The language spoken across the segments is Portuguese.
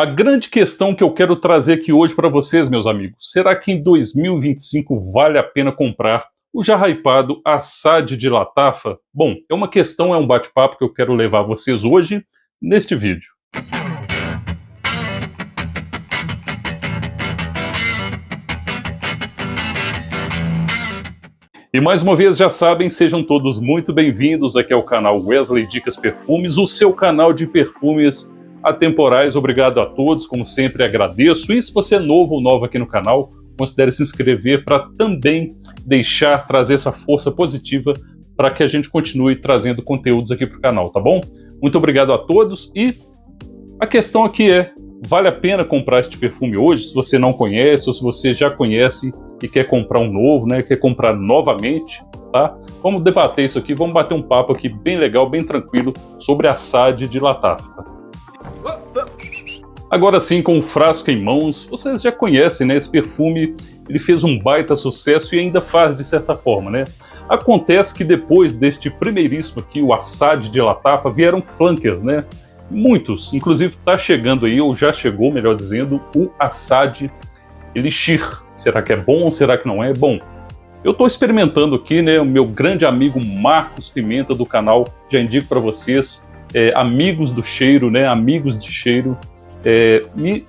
A grande questão que eu quero trazer aqui hoje para vocês, meus amigos, será que em 2025 vale a pena comprar o já hypado Assad de Latafa? Bom, é uma questão, é um bate-papo que eu quero levar a vocês hoje neste vídeo. E mais uma vez, já sabem, sejam todos muito bem-vindos aqui ao canal Wesley Dicas Perfumes, o seu canal de perfumes atemporais. Obrigado a todos, como sempre agradeço. E se você é novo ou nova aqui no canal, considere se inscrever para também trazer essa força positiva para que a gente continue trazendo conteúdos aqui para o canal, tá bom? Muito obrigado a todos. E a questão aqui é, vale a pena comprar este perfume hoje? Se você não conhece ou se você já conhece e quer comprar um novo, né? Quer comprar novamente, tá? Vamos debater isso aqui, vamos bater um papo aqui bem legal, bem tranquilo sobre Assad de Latafa. Agora sim, com o frasco em mãos, vocês já conhecem, né? Esse perfume, ele fez um baita sucesso e ainda faz de certa forma, né? Acontece que depois deste primeiríssimo aqui, o Assad de Latafa, vieram flankers, né? Muitos, inclusive tá chegando aí, ou já chegou, melhor dizendo, o Assad Elixir. Será que é bom ou será que não é? Bom, eu estou experimentando aqui, né? O meu grande amigo Marcos Pimenta do canal, já indico para vocês, amigos do cheiro, né? Amigos de cheiro, me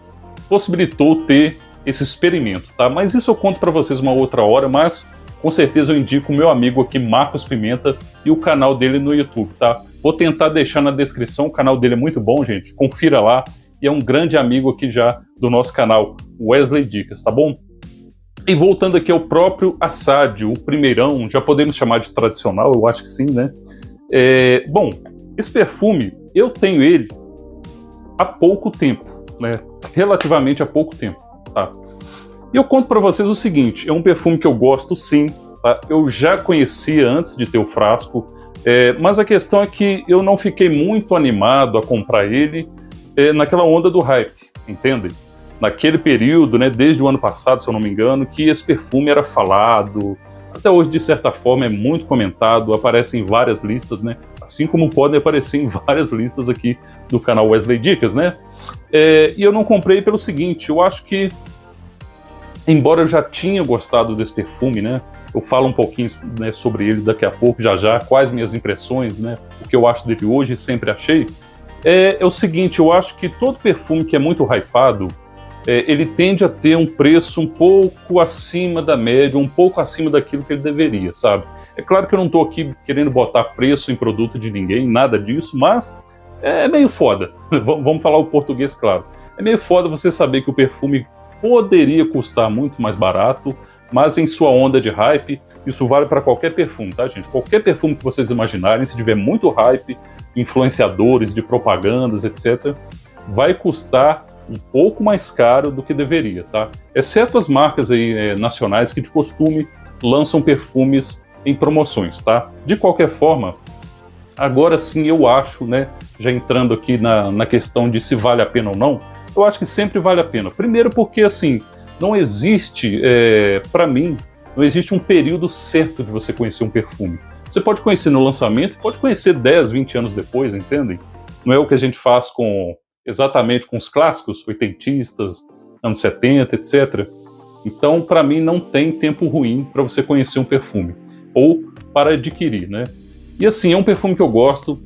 possibilitou ter esse experimento, tá? Mas isso eu conto para vocês uma outra hora, mas com certeza eu indico o meu amigo aqui, Marcos Pimenta, e o canal dele no YouTube, tá? Vou tentar deixar na descrição, o canal dele é muito bom, gente, confira lá, e é um grande amigo aqui já do nosso canal, Wesley Dicas, tá bom? E voltando aqui ao próprio Assad, o primeirão, já podemos chamar de tradicional, eu acho que sim, né? Bom, esse perfume, eu tenho ele há pouco tempo, né? Relativamente há pouco tempo, tá? E eu conto para vocês o seguinte, é um perfume que eu gosto sim, tá? Eu já conhecia antes de ter o frasco, mas a questão é que eu não fiquei muito animado a comprar ele naquela onda do hype, entendem? Naquele período, né, desde o ano passado, se eu não me engano, que esse perfume era falado, até hoje, de certa forma, é muito comentado, aparece em várias listas, né, assim como podem aparecer em várias listas aqui do canal Wesley Dicas, né, e eu não comprei pelo seguinte, eu acho que, embora eu já tinha gostado desse perfume, né, eu falo um pouquinho, né, sobre ele daqui a pouco, já, quais minhas impressões, né, o que eu acho dele hoje e sempre achei, é o seguinte, eu acho que todo perfume que é muito hypado, ele tende a ter um preço um pouco acima da média, um pouco acima daquilo que ele deveria, sabe? É claro que eu não estou aqui querendo botar preço em produto de ninguém, nada disso, mas é meio foda. Vamos falar o português claro. É meio foda você saber que o perfume poderia custar muito mais barato, mas em sua onda de hype, isso vale para qualquer perfume, tá, gente? Qualquer perfume que vocês imaginarem, se tiver muito hype, influenciadores de propagandas, etc., vai custar um pouco mais caro do que deveria, tá? Exceto as marcas aí, nacionais que de costume lançam perfumes em promoções, tá? De qualquer forma, agora sim eu acho, né, já entrando aqui na questão de se vale a pena ou não, eu acho que sempre vale a pena. Primeiro porque, assim, não existe, para mim, não existe um período certo de você conhecer um perfume. Você pode conhecer no lançamento, pode conhecer 10, 20 anos depois, entendem? Não é o que a gente faz exatamente com os clássicos, oitentistas, anos 70, etc. Então, para mim, não tem tempo ruim para você conhecer um perfume, ou para adquirir, né? E assim, é um perfume que eu gosto,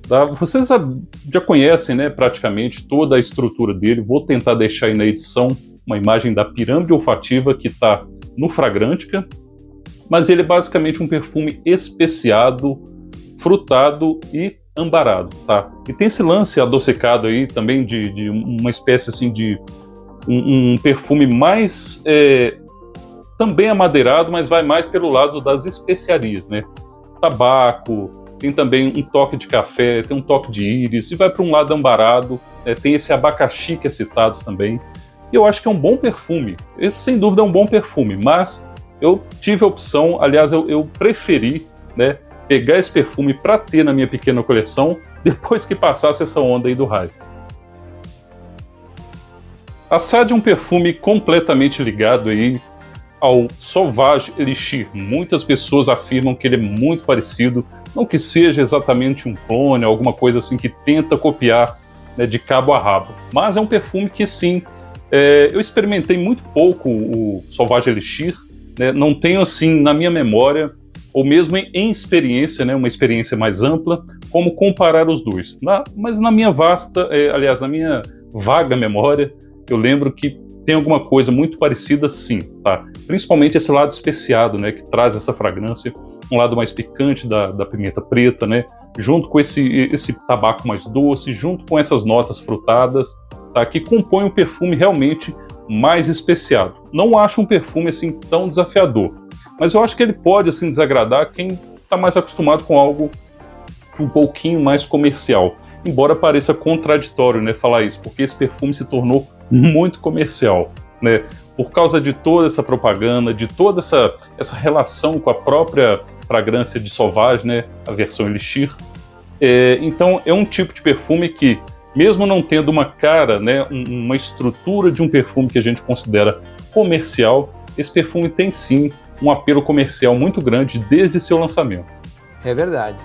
tá? Vocês já conhecem, né, praticamente toda a estrutura dele. Vou tentar deixar aí na edição uma imagem da pirâmide olfativa que está no Fragrantica, mas ele é basicamente um perfume especiado, frutado e ambarado, tá? E tem esse lance adocicado aí também de uma espécie assim de um perfume mais também amadeirado, mas vai mais pelo lado das especiarias, né? Tabaco, tem também um toque de café, tem um toque de íris, e vai para um lado ambarado, tem esse abacaxi que é citado também. E eu acho que é um bom perfume, esse sem dúvida é um bom perfume, mas eu tive a opção, aliás, eu preferi, né, pegar esse perfume para ter na minha pequena coleção depois que passasse essa onda aí do hype. Assad é um perfume completamente ligado aí ao Sauvage Elixir. Muitas pessoas afirmam que ele é muito parecido, não que seja exatamente um clone, alguma coisa assim que tenta copiar né, de cabo a rabo. Mas é um perfume que, sim, eu experimentei muito pouco o Sauvage Elixir, né, não tenho, assim, na minha memória, ou mesmo em experiência, né, uma experiência mais ampla, como comparar os dois. Mas na minha na minha vaga memória, eu lembro que tem alguma coisa muito parecida, sim, tá? Principalmente esse lado especiado, né, que traz essa fragrância, um lado mais picante da pimenta preta, né, junto com esse tabaco mais doce, junto com essas notas frutadas, tá, que compõe um perfume realmente mais especiado. Não acho um perfume assim tão desafiador, mas eu acho que ele pode assim desagradar quem está mais acostumado com algo um pouquinho mais comercial. Embora pareça contraditório, né, falar isso, porque esse perfume se tornou muito comercial, né, por causa de toda essa propaganda, de toda essa relação com a própria fragrância de Sauvage, né, a versão Elixir. Então é um tipo de perfume que, mesmo não tendo uma cara, né, uma estrutura de um perfume que a gente considera comercial, esse perfume tem sim um apelo comercial muito grande desde seu lançamento. É verdade.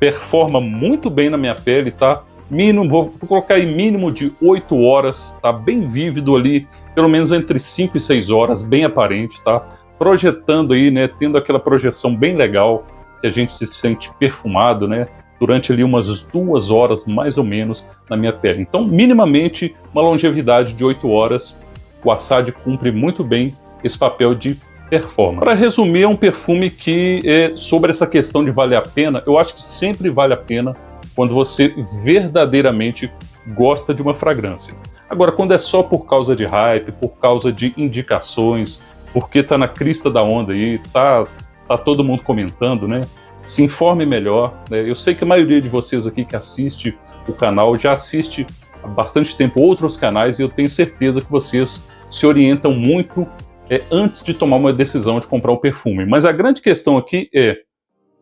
Performa muito bem na minha pele, tá? Mínimo, vou colocar aí mínimo de 8 horas, tá? Bem vívido ali, pelo menos entre 5 e 6 horas, bem aparente, tá? Projetando aí, né? Tendo aquela projeção bem legal, que a gente se sente perfumado, né? Durante ali umas 2 horas, mais ou menos, na minha pele. Então, minimamente, uma longevidade de 8 horas, o Assad cumpre muito bem esse papel de performance. Para resumir, é um perfume que, sobre essa questão de valer a pena, eu acho que sempre vale a pena quando você verdadeiramente gosta de uma fragrância. Agora, quando é só por causa de hype, por causa de indicações, porque tá na crista da onda aí, tá todo mundo comentando, né? Se informe melhor, né? Eu sei que a maioria de vocês aqui que assiste o canal já assiste há bastante tempo outros canais e eu tenho certeza que vocês se orientam muito antes de tomar uma decisão de comprar um perfume. Mas a grande questão aqui é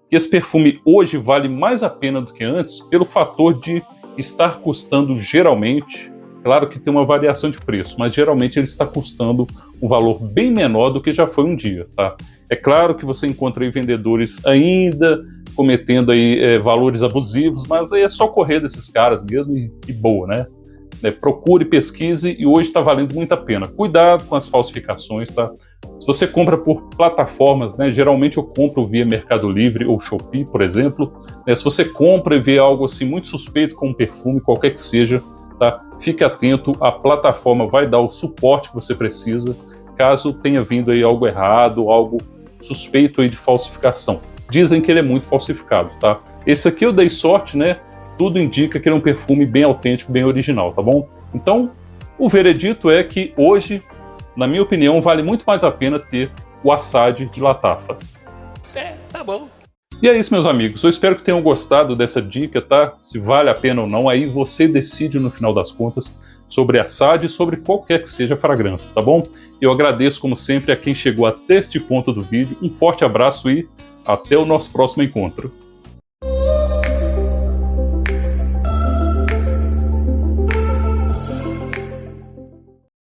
que esse perfume hoje vale mais a pena do que antes pelo fator de estar custando geralmente, claro que tem uma variação de preço, mas geralmente ele está custando um valor bem menor do que já foi um dia, tá? É claro que você encontra aí vendedores ainda cometendo aí valores abusivos, mas aí é só correr desses caras mesmo e boa, né? Procure, pesquise e hoje está valendo muito a pena. Cuidado com as falsificações, tá? Se você compra por plataformas, né? Geralmente eu compro via Mercado Livre ou Shopee, por exemplo. Se você compra e vê algo assim muito suspeito com um perfume, qualquer que seja, tá? Fique atento, a plataforma vai dar o suporte que você precisa, caso tenha vindo aí algo errado, algo suspeito aí de falsificação. Dizem que ele é muito falsificado, tá? Esse aqui eu dei sorte, né? Tudo indica que ele é um perfume bem autêntico, bem original, tá bom? Então, o veredito é que hoje, na minha opinião, vale muito mais a pena ter o Assad de Lattafa. Tá bom. E é isso, meus amigos. Eu espero que tenham gostado dessa dica, tá? Se vale a pena ou não, aí você decide no final das contas sobre Assad e sobre qualquer que seja a fragrância, tá bom? Eu agradeço, como sempre, a quem chegou até este ponto do vídeo. Um forte abraço e até o nosso próximo encontro.